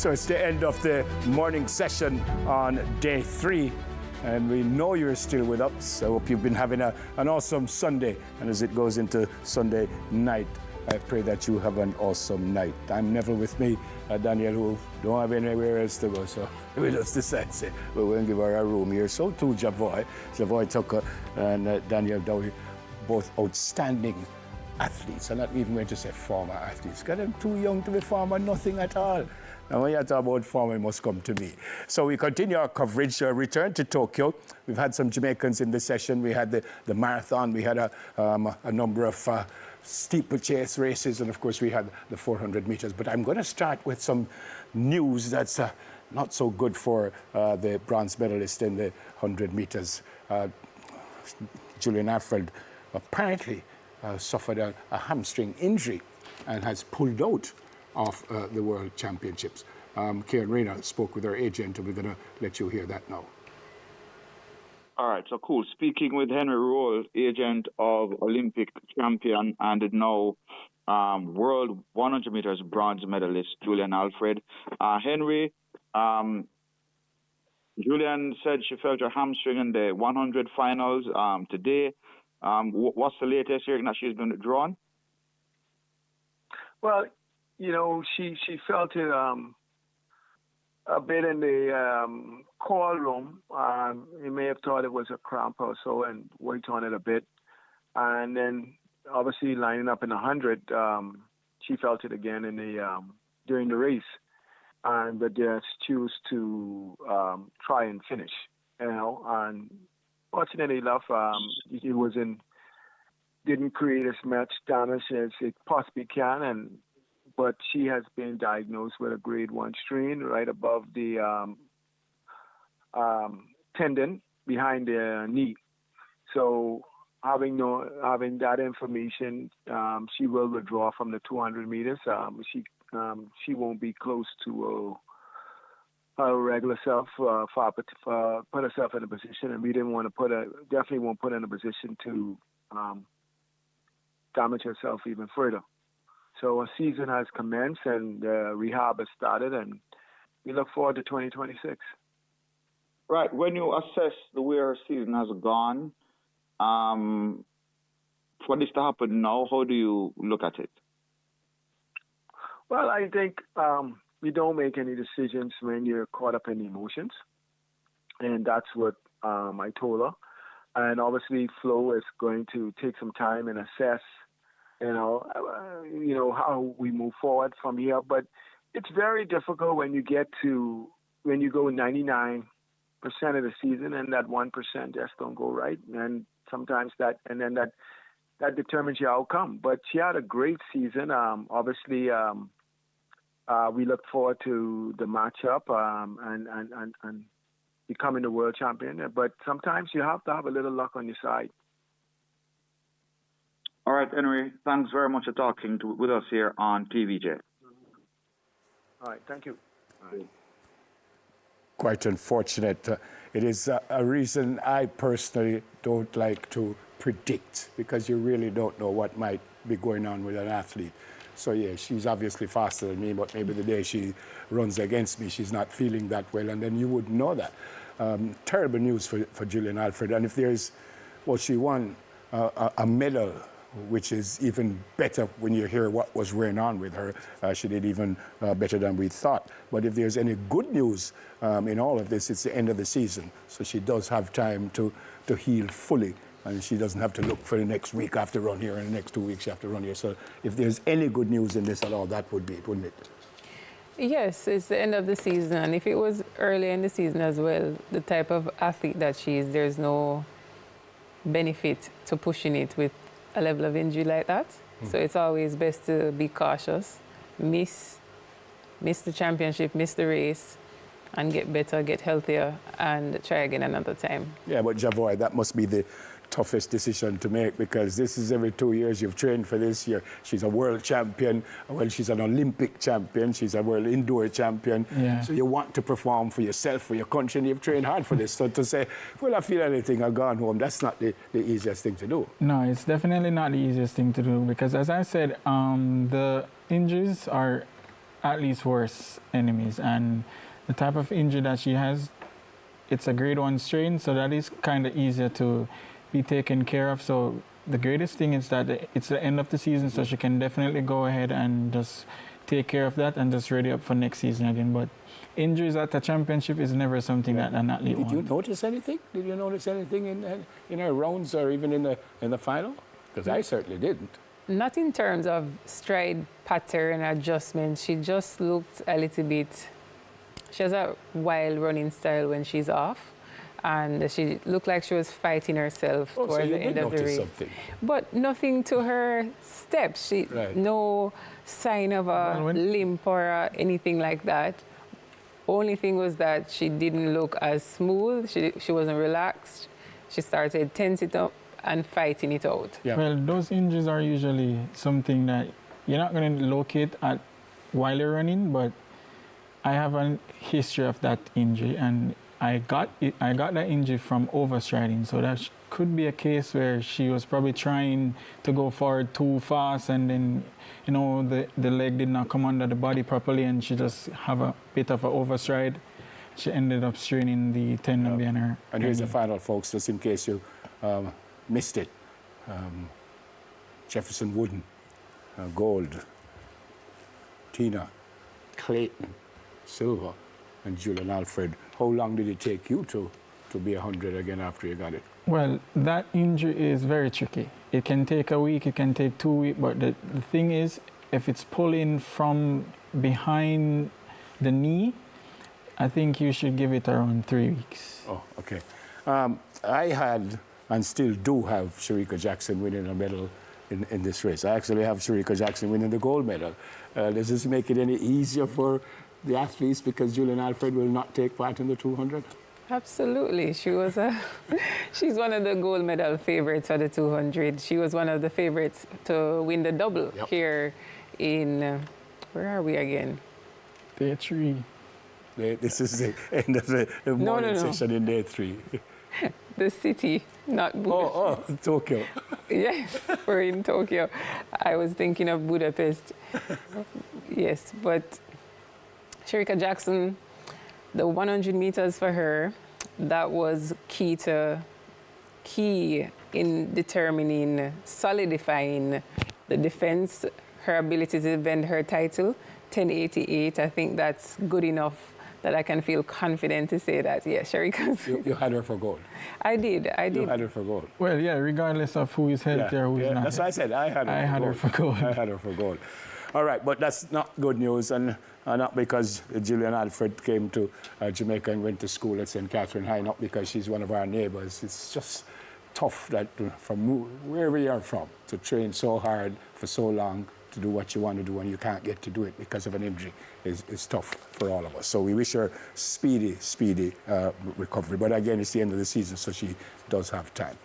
So it's the end of the morning session on day 3. And we know you're still with us. I hope you've been having an awesome Sunday. And as it goes into Sunday night, I pray that you have an awesome night. I'm Neville with me, Daniel, who don't have anywhere else to go. So we just decided to say, we're going to give her a room here. So too, Javoy Tucker and Daniel Dowie, both outstanding athletes. I'm not even going to say former athletes, because I'm too young to be former, nothing at all. And when you talk about former, it must come to me. So we continue our coverage, return to Tokyo. We've had some Jamaicans in this session. We had the marathon. We had a number of steeplechase races. And, of course, we had the 400 meters. But I'm going to start with some news that's not so good for the bronze medalist in the 100 meters. Julian Alfred apparently suffered a hamstring injury and has pulled out of the World Championships. Kieran Rayner spoke with her agent, and we're going to let you hear that now. All right, so cool. Speaking with Henry Roll, agent of Olympic champion and now World 100 meters bronze medalist Julian Alfred. Henry, Julian said she felt her hamstring in the 100 finals today. What's the latest hearing that she's been withdrawn? Well, you know, she felt it a bit in the call room. You may have thought it was a cramp or so and worked on it a bit. And then obviously lining up in the 100, she felt it again in the during the race. But just chose to try and finish, you know. And fortunately enough, it didn't create as much damage as it possibly can, but she has been diagnosed with a grade 1 strain right above the tendon behind the knee. So having that information, she will withdraw from the 200 meters. She won't be close to her regular self, put herself in a position, and we didn't want to definitely won't put her in a position to damage herself even further. So a season has commenced and rehab has started, and we look forward to 2026. Right. When you assess the way her season has gone, for this to happen now, how do you look at it? Well, I think we don't make any decisions when you're caught up in emotions, and that's what I told her. And obviously, Flo is going to take some time and assess, you know, how we move forward from here. But it's very difficult when you go 99% of the season and that 1% just don't go right, and sometimes that determines your outcome. But she had a great season. Obviously, we look forward to the matchup and becoming the world champion. But sometimes you have to have a little luck on your side. All right, Henry, thanks very much for talking with us here on TVJ. All right, thank you. All right. Quite unfortunate. It is a reason I personally don't like to predict, because you really don't know what might be going on with an athlete. So, yeah, she's obviously faster than me, but maybe the day she runs against me, she's not feeling that well, and then you would know that. Terrible news for Julian Alfred. And if there's, well, she won a medal, which is even better when you hear what was going on with her. She did even better than we thought. But if there's any good news in all of this, it's the end of the season. So she does have time to heal fully. And she doesn't have to look for the next week after run here and the next 2 weeks after run here. So if there's any good news in this at all, that would be it, wouldn't it? Yes, it's the end of the season. And if it was early in the season as well, the type of athlete that she is, there's no benefit to pushing it with a level of injury like that. So it's always best to be cautious, miss the championship, miss the race, and get better, get healthier, and try again another time. Yeah, but Javoy, that must be the toughest decision to make, because this is every 2 years you've trained for this year. She's a world champion. Well, she's an Olympic champion. She's a world indoor champion. Yeah. So you want to perform for yourself, for your country, and you've trained hard for this. So to say, well, I feel anything, I've gone home, that's not the easiest thing to do. No, it's definitely not the easiest thing to do, because as I said, the injuries are at least worse enemies. And the type of injury that she has, it's a grade 1 strain, so that is kind of easier to be taken care of. So the greatest thing is that it's the end of the season, so she can definitely go ahead and just take care of that and just ready up for next season again. But injuries at the championship is never something that an athlete wants. Did you notice anything? Did you notice anything in her rounds or even in the final? Because I certainly didn't. Not in terms of stride pattern adjustment. She just looked a little bit. She has a wild running style when she's off, and she looked like she was fighting herself towards the end of the race. Something. But nothing to her steps. No sign of a limp or anything like that. Only thing was that she didn't look as smooth. She wasn't relaxed. She started tensing it up and fighting it out. Yeah. Well, those injuries are usually something that you're not going to locate at while you're running, but I have a history of that injury, and I got that injury from overstriding. So that could be a case where she was probably trying to go forward too fast, and then, the leg did not come under the body properly, and she just have a bit of an overstride. She ended up straining the tendon behind her. And here's the final, folks, just in case you missed it. Jefferson Wooden, gold. Tina, Clayton, silver, and Julian Alfred. How long did it take you to be 100 again after you got it? Well, that injury is very tricky. It can take a week, it can take 2 weeks, but the thing is, if it's pulling from behind the knee, I think you should give it around 3 weeks. Oh, okay. I had, and still do have, Shericka Jackson winning a medal in this race. I actually have Shericka Jackson winning the gold medal. Does this make it any easier for the athletes because Julian Alfred will not take part in the 200? Absolutely. She's one of the gold medal favorites for the 200. She was one of the favorites to win the double here in, where are we again? Day 3. This is the end of the morning session in day 3. The city, not Budapest. Oh, Tokyo. Yes, we're in Tokyo. I was thinking of Budapest. Yes, but Shericka Jackson, the 100 meters for her, that was key in determining, solidifying the defense, her ability to defend her title. 10.88, I think that's good enough that I can feel confident to say that, yeah, Shericka's. You had her for gold. I did. You had her for gold. Well, yeah, regardless of who is healthy or who is not. That's what I said. I had her for gold. I had her for gold. All right, but that's not good news, and not because Julian Alfred came to Jamaica and went to school at St. Catherine High, not because she's one of our neighbors. It's just tough that from wherever you're from to train so hard for so long to do what you want to do and you can't get to do it because of an injury is tough for all of us. So we wish her speedy recovery. But again, it's the end of the season, so she does have time.